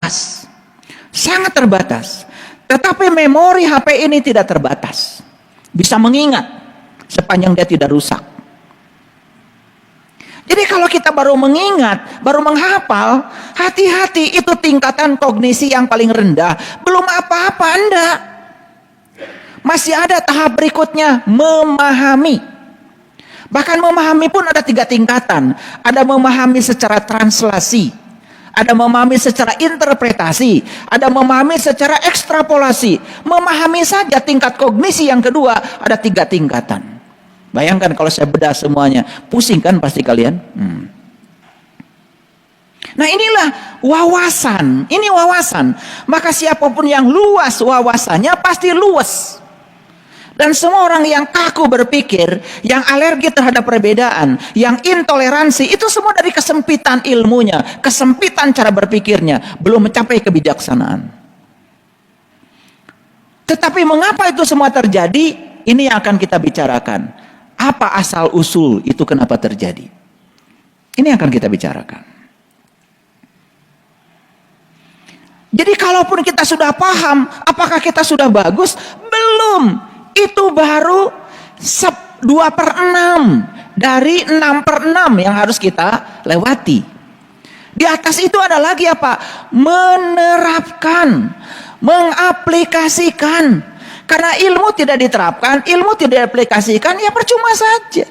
terbatas. Sangat terbatas. Tetapi memori HP ini tidak terbatas. Bisa mengingat sepanjang dia tidak rusak. Jadi kalau kita baru mengingat, baru menghafal, hati-hati, itu tingkatan kognisi yang paling rendah. Belum apa-apa Anda. Masih ada tahap berikutnya, memahami. Bahkan memahami pun ada 3 tingkatan. Ada memahami secara translasi, ada memahami secara interpretasi, ada memahami secara ekstrapolasi. Memahami saja tingkat kognisi yang kedua, ada 3 tingkatan. Bayangkan kalau saya bedah semuanya, pusing kan pasti kalian? Nah inilah wawasan, ini wawasan. Maka siapapun yang luas wawasannya pasti luas. Dan semua orang yang kaku berpikir, yang alergi terhadap perbedaan, yang intoleransi, itu semua dari kesempitan ilmunya, kesempitan cara berpikirnya, belum mencapai kebijaksanaan. Tetapi mengapa itu semua terjadi? Ini yang akan kita bicarakan. Apa asal usul itu kenapa terjadi? Ini akan kita bicarakan. Jadi kalaupun kita sudah paham, apakah kita sudah bagus? Belum. Itu baru 2/6 dari 6/6 yang harus kita lewati. Di atas itu ada lagi apa? Menerapkan, mengaplikasikan. Karena ilmu tidak diterapkan, ilmu tidak diaplikasikan, ya percuma saja.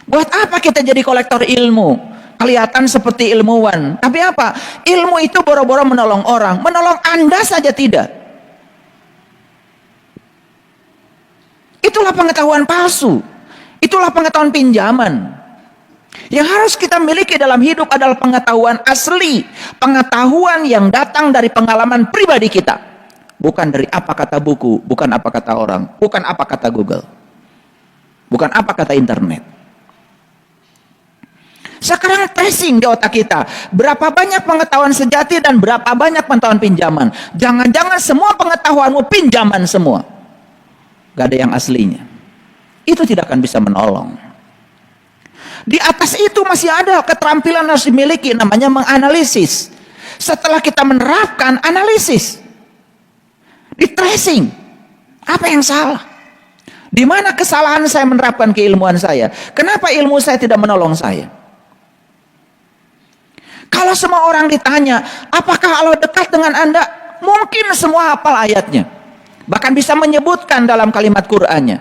Buat apa kita jadi kolektor ilmu? Kelihatan seperti ilmuwan. Tapi apa? Ilmu itu boro-boro menolong orang. Menolong Anda saja tidak. Itulah pengetahuan palsu. Itulah pengetahuan pinjaman. Yang harus kita miliki dalam hidup adalah pengetahuan asli. Pengetahuan yang datang dari pengalaman pribadi kita. Bukan dari apa kata buku, bukan apa kata orang, bukan apa kata Google, bukan apa kata internet. Sekarang tracing di otak kita, berapa banyak pengetahuan sejati dan berapa banyak pengetahuan pinjaman. Jangan-jangan semua pengetahuanmu pinjaman semua, gak ada yang aslinya. Itu tidak akan bisa menolong. Di atas itu masih ada keterampilan harus dimiliki, namanya menganalisis. Setelah kita menerapkan, analisis. Di tracing, apa yang salah? Di mana kesalahan saya menerapkan keilmuan saya? Kenapa ilmu saya tidak menolong saya? Kalau semua orang ditanya, apakah Allah dekat dengan Anda? Mungkin semua hafal ayatnya. Bahkan bisa menyebutkan dalam kalimat Qur'annya.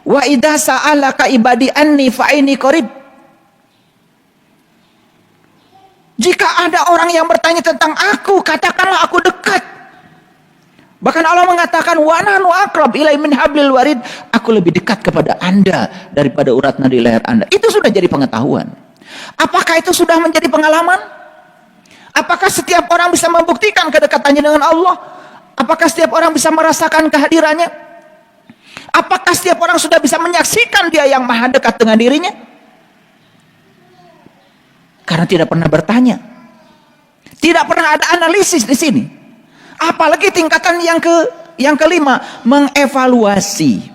Wa idza sa'alaka ibadi anni fa inni qarib. Jika ada orang yang bertanya tentang aku, katakanlah aku dekat. Bahkan Allah mengatakan wa nahnu aqrab ilai min hablil warid, aku lebih dekat kepada Anda daripada urat nadi leher Anda. Itu sudah jadi pengetahuan. Apakah itu sudah menjadi pengalaman? Apakah setiap orang bisa membuktikan kedekatannya dengan Allah? Apakah setiap orang bisa merasakan kehadirannya? Apakah setiap orang sudah bisa menyaksikan Dia yang maha dekat dengan dirinya? Karena tidak pernah bertanya. Tidak pernah ada analisis di sini. Apalagi tingkatan yang kelima, mengevaluasi.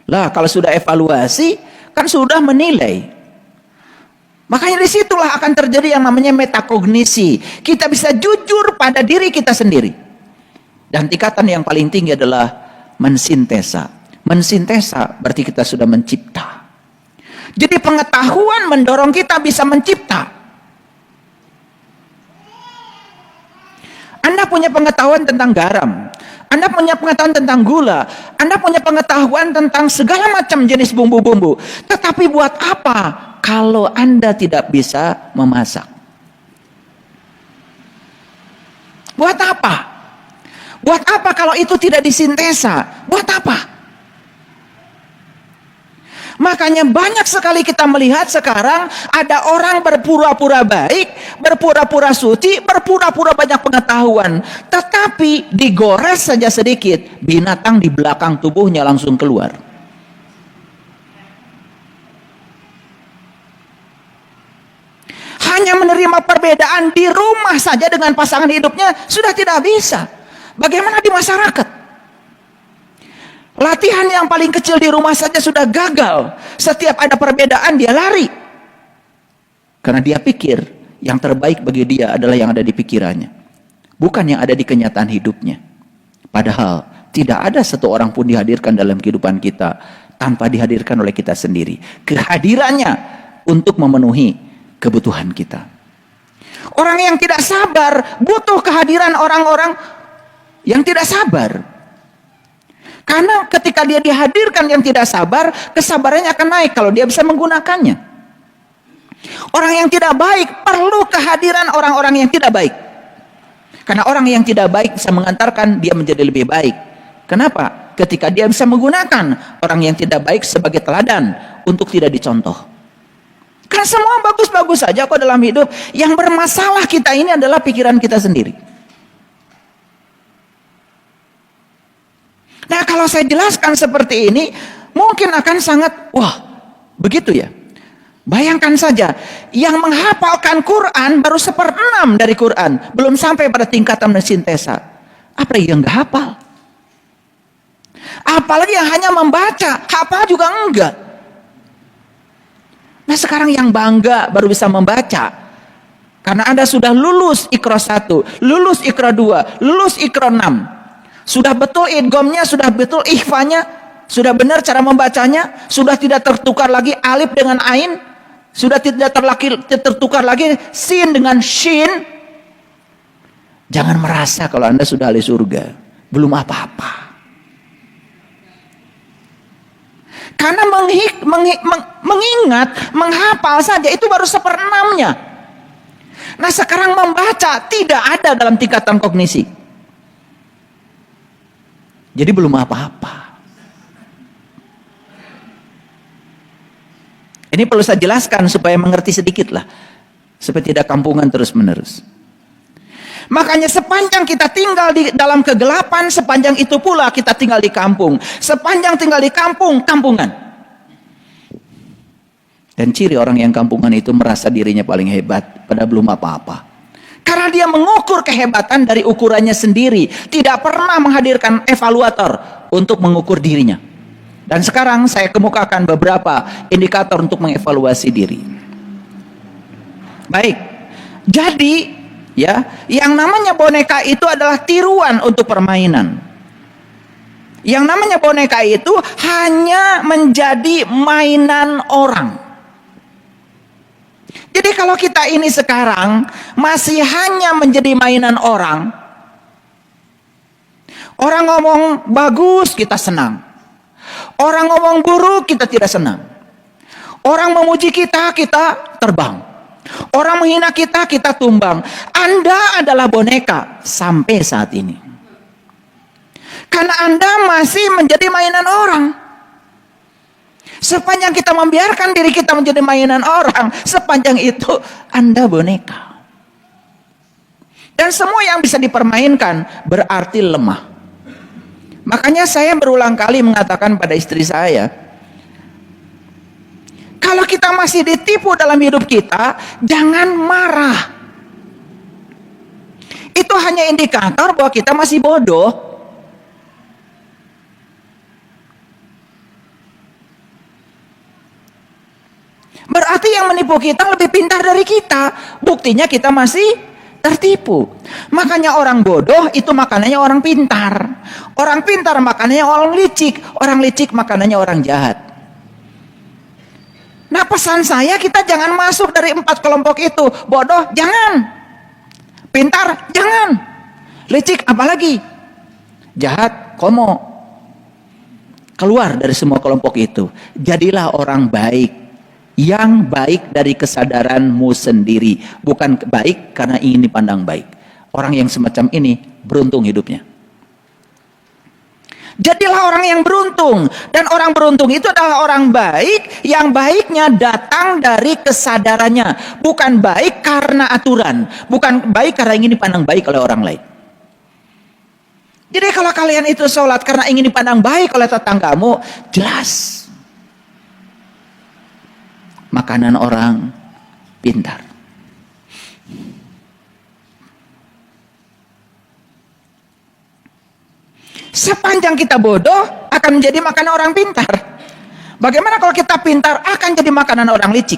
Lah, kalau sudah evaluasi, kan sudah menilai. Makanya disitulah akan terjadi yang namanya metakognisi. Kita bisa jujur pada diri kita sendiri. Dan tingkatan yang paling tinggi adalah mensintesa. Mensintesa berarti kita sudah mencipta. Jadi pengetahuan mendorong kita bisa mencipta. Anda punya pengetahuan tentang garam, Anda punya pengetahuan tentang gula, Anda punya pengetahuan tentang segala macam jenis bumbu-bumbu. Tetapi buat apa kalau Anda tidak bisa memasak? Buat apa? Buat apa kalau itu tidak disintesa? Buat apa? Makanya banyak sekali kita melihat sekarang ada orang berpura-pura baik, berpura-pura suci, berpura-pura banyak pengetahuan. Tetapi digores saja sedikit, binatang di belakang tubuhnya langsung keluar. Hanya menerima perbedaan di rumah saja dengan pasangan hidupnya sudah tidak bisa. Bagaimana di masyarakat? Latihan yang paling kecil di rumah saja sudah gagal. Setiap ada perbedaan dia lari. Karena dia pikir yang terbaik bagi dia adalah yang ada di pikirannya, bukan yang ada di kenyataan hidupnya. Padahal tidak ada satu orang pun dihadirkan dalam kehidupan kita tanpa dihadirkan oleh kita sendiri. Kehadirannya untuk memenuhi kebutuhan kita. Orang yang tidak sabar butuh kehadiran orang-orang yang tidak sabar. Karena ketika dia dihadirkan yang tidak sabar, kesabarannya akan naik kalau dia bisa menggunakannya. Orang yang tidak baik perlu kehadiran orang-orang yang tidak baik. Karena orang yang tidak baik bisa mengantarkan dia menjadi lebih baik. Kenapa? Ketika dia bisa menggunakan orang yang tidak baik sebagai teladan untuk tidak dicontoh. Karena semua bagus-bagus saja kok dalam hidup. Yang bermasalah kita ini adalah pikiran kita sendiri. Nah, kalau saya jelaskan seperti ini, mungkin akan sangat, wah, begitu ya. Bayangkan saja, yang menghafalkan Quran baru 1/6 dari Quran, belum sampai pada tingkatan sintesa. Apa yang nggak hafal? Apalagi yang hanya membaca, hafal juga enggak. Nah, sekarang yang bangga baru bisa membaca. Karena Anda sudah lulus Iqra 1, lulus Iqra 2, lulus Iqra 6. Sudah betul idghamnya, sudah betul ikhfanya, sudah benar cara membacanya, sudah tidak tertukar lagi alif dengan ain, sudah tidak tertukar lagi sin dengan shin. Jangan merasa kalau Anda sudah ahli surga, belum apa-apa. Karena mengingat, menghafal saja itu baru 1/6-nya. Nah, sekarang membaca tidak ada dalam tingkatan kognisi. Jadi belum apa-apa. Ini perlu saya jelaskan supaya mengerti sedikit lah. Supaya tidak kampungan terus-menerus. Makanya sepanjang kita tinggal di dalam kegelapan, sepanjang itu pula kita tinggal di kampung. Sepanjang tinggal di kampung, kampungan. Dan ciri orang yang kampungan itu merasa dirinya paling hebat, padahal belum apa-apa. Karena dia mengukur kehebatan dari ukurannya sendiri. Tidak pernah menghadirkan evaluator untuk mengukur dirinya. Dan sekarang saya kemukakan beberapa indikator untuk mengevaluasi diri. Baik, jadi ya, yang namanya boneka itu adalah tiruan untuk permainan. Yang namanya boneka itu hanya menjadi mainan orang. Jadi kalau kita ini sekarang masih hanya menjadi mainan orang, orang ngomong bagus kita senang, orang ngomong buruk kita tidak senang, orang memuji kita, kita terbang, orang menghina kita, kita tumbang. Anda adalah boneka sampai saat ini. Karena Anda masih menjadi mainan orang. Sepanjang kita membiarkan diri kita menjadi mainan orang, sepanjang itu Anda boneka. Dan semua yang bisa dipermainkan berarti lemah. Makanya saya berulang kali mengatakan pada istri saya, kalau kita masih ditipu dalam hidup kita, jangan marah. Itu hanya indikator bahwa kita masih bodoh. Berarti yang menipu kita lebih pintar dari kita. Buktinya kita masih tertipu. Makanya orang bodoh itu makanannya orang pintar. Orang pintar makanannya orang licik. Orang licik makanannya orang jahat. Nah, pesan saya, kita jangan masuk dari 4 kelompok itu. Bodoh, jangan. Pintar, jangan. Licik, apalagi. Jahat, komo. Keluar dari semua kelompok itu. Jadilah orang baik. Yang baik dari kesadaranmu sendiri, bukan baik karena ingin dipandang baik. Orang yang semacam ini beruntung hidupnya. Jadilah orang yang beruntung, dan orang beruntung itu adalah orang baik yang baiknya datang dari kesadarannya, bukan baik karena aturan, bukan baik karena ingin dipandang baik oleh orang lain. Jadi kalau kalian itu sholat karena ingin dipandang baik oleh tetanggamu, jelas makanan orang pintar. Sepanjang kita bodoh akan menjadi makanan orang pintar. Bagaimana kalau kita pintar akan jadi makanan orang licik?